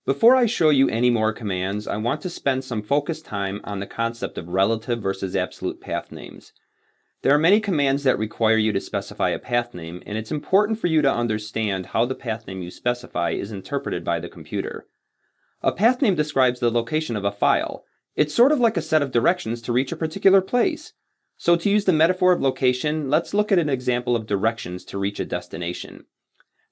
Before I show you any more commands, I want to spend some focused time on the concept of relative versus absolute path names. There are many commands that require you to specify a path name, and it's important for you to understand how the path name you specify is interpreted by the computer. A path name describes the location of a file. It's sort of like a set of directions to reach a particular place. So to use the metaphor of location, let's look at an example of directions to reach a destination.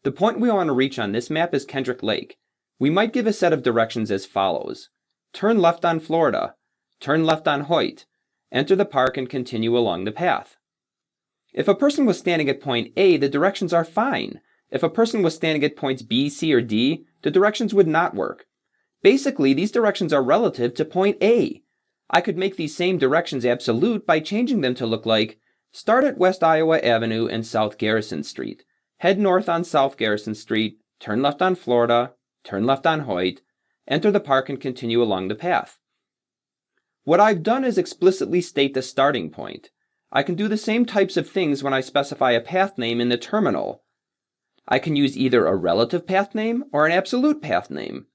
The point we want to reach on this map is Kendrick Lake. We might give a set of directions as follows. Turn left on Florida. Turn left on Hoyt. Enter the park and continue along the path. If a person was standing at point A, the directions are fine. If a person was standing at points B, C, or D, the directions would not work. Basically, these directions are relative to point A. I could make these same directions absolute by changing them to look like, start at West Iowa Avenue and South Garrison Street. Head north on South Garrison Street, turn left on Florida, turn left on Hoyt, enter the park and continue along the path. What I've done is explicitly state the starting point. I can do the same types of things when I specify a path name in the terminal. I can use either a relative path name or an absolute path name.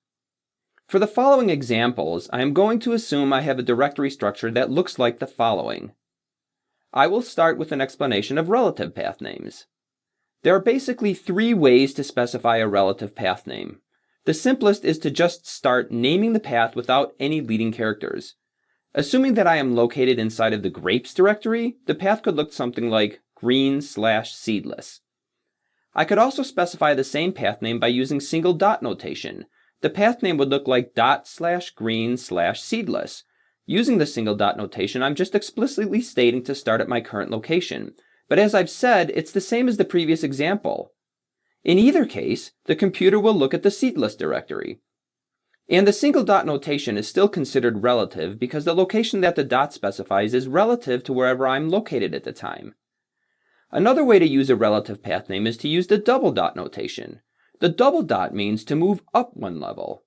For the following examples, I am going to assume I have a directory structure that looks like the following. I will start with an explanation of relative path names. There are basically three ways to specify a relative path name. The simplest is to just start naming the path without any leading characters. Assuming that I am located inside of the grapes directory, the path could look something like green/seedless. I could also specify the same path name by using single dot notation. The path name would look like dot/green/seedless. Using the single dot notation, I'm just explicitly stating to start at my current location. But as I've said, it's the same as the previous example. In either case, the computer will look at the seedless directory. And the single dot notation is still considered relative because the location that the dot specifies is relative to wherever I'm located at the time. Another way to use a relative path name is to use the double dot notation. The double dot means to move up one level.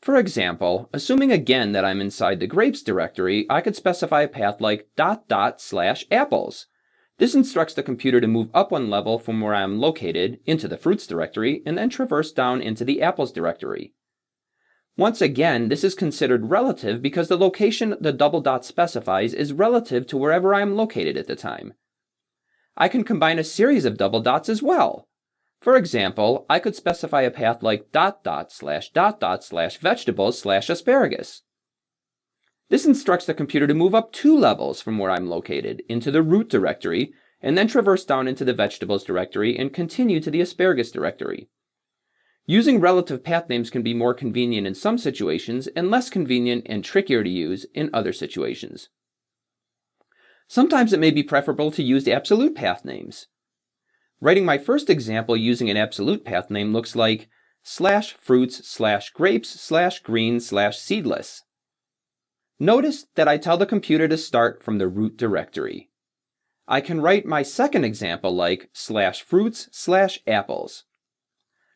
For example, assuming again that I'm inside the grapes directory, I could specify a path like ../apples. This instructs the computer to move up one level from where I am located into the fruits directory and then traverse down into the apples directory. Once again, this is considered relative because the location the double dot specifies is relative to wherever I am located at the time. I can combine a series of double dots as well. For example, I could specify a path like ../vegetables/asparagus. This instructs the computer to move up 2 levels from where I'm located into the root directory and then traverse down into the vegetables directory and continue to the asparagus directory. Using relative path names can be more convenient in some situations and less convenient and trickier to use in other situations. Sometimes it may be preferable to use absolute path names. Writing my first example using an absolute path name looks like /fruits/grapes/green/seedless. Notice that I tell the computer to start from the root directory. I can write my second example like /fruits/apples.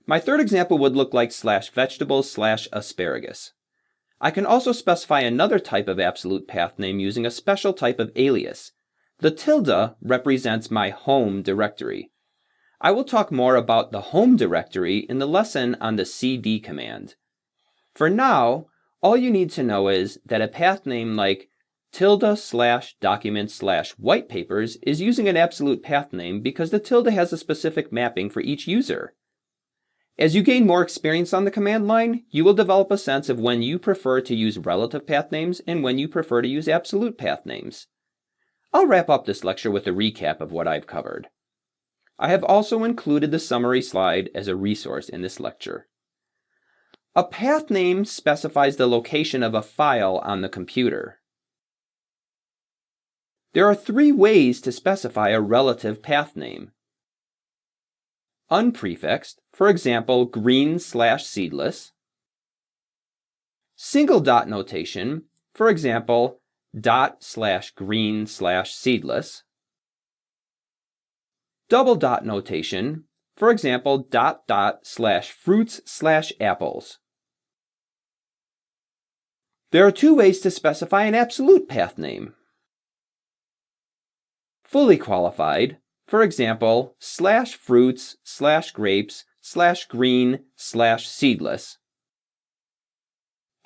My third example would look like /vegetables/asparagus. I can also specify another type of absolute path name using a special type of alias. The tilde represents my home directory. I will talk more about the home directory in the lesson on the cd command. For now, all you need to know is that a path name like tilde/document/whitepapers is using an absolute path name because the tilde has a specific mapping for each user. As you gain more experience on the command line, you will develop a sense of when you prefer to use relative path names and when you prefer to use absolute path names. I'll wrap up this lecture with a recap of what I've covered. I have also included the summary slide as a resource in this lecture. A path name specifies the location of a file on the computer. There are 3 ways to specify a relative path name. Unprefixed, for example, green/seedless. Single dot notation, for example, dot/green/seedless. Double dot notation, for example, ../fruits/apples. There are 2 ways to specify an absolute path name. Fully qualified, for example, /fruits/grapes/green/seedless.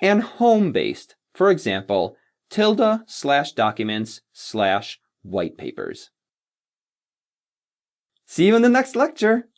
and home-based. For example, ~documents/whitepapers. See you in the next lecture.